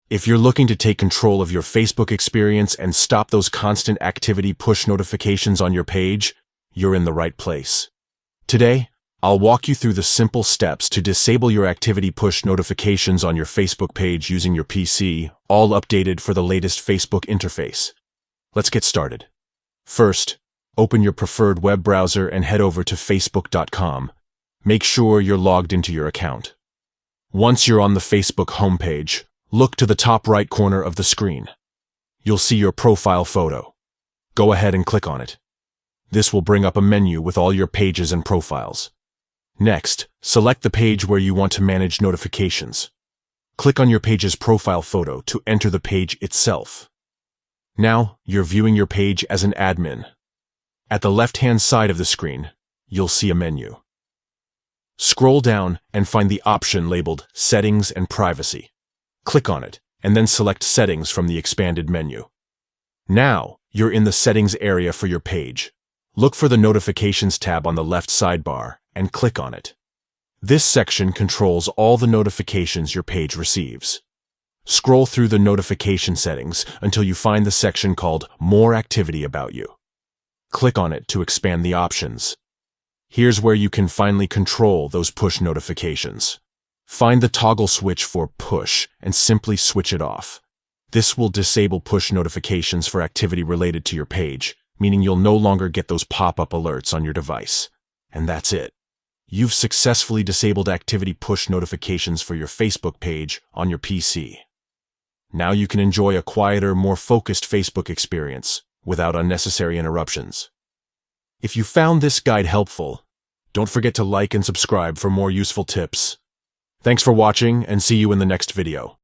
If you're looking to take control of your Facebook experience and stop those constant activity push notifications on your page, you're in the right place. Today, I'll walk you through the simple steps to disable your activity push notifications on your Facebook page using your PC, all updated for the latest Facebook interface. Let's get started. First, open your preferred web browser and head over to facebook.com. Make sure you're logged into your account. Once you're on the Facebook homepage, look to the top right corner of the screen. You'll see your profile photo. Go ahead and click on it. This will bring up a menu with all your pages and profiles. Next, select the page where you want to manage notifications. Click on your page's profile photo to enter the page itself. Now, you're viewing your page as an admin. At the left-hand side of the screen, you'll see a menu. Scroll down and find the option labeled Settings and Privacy. Click on it, and then select Settings from the expanded menu. Now, you're in the Settings area for your page. Look for the Notifications tab on the left sidebar and click on it. This section controls all the notifications your page receives. Scroll through the notification settings until you find the section called More Activity About You. Click on it to expand the options. Here's where you can finally control those push notifications. Find the toggle switch for push and simply switch it off. This will disable push notifications for activity related to your page, meaning you'll no longer get those pop-up alerts on your device. And that's it. You've successfully disabled activity push notifications for your Facebook page on your PC. Now you can enjoy a quieter, more focused Facebook experience without unnecessary interruptions. If you found this guide helpful, don't forget to like and subscribe for more useful tips. Thanks for watching, and see you in the next video.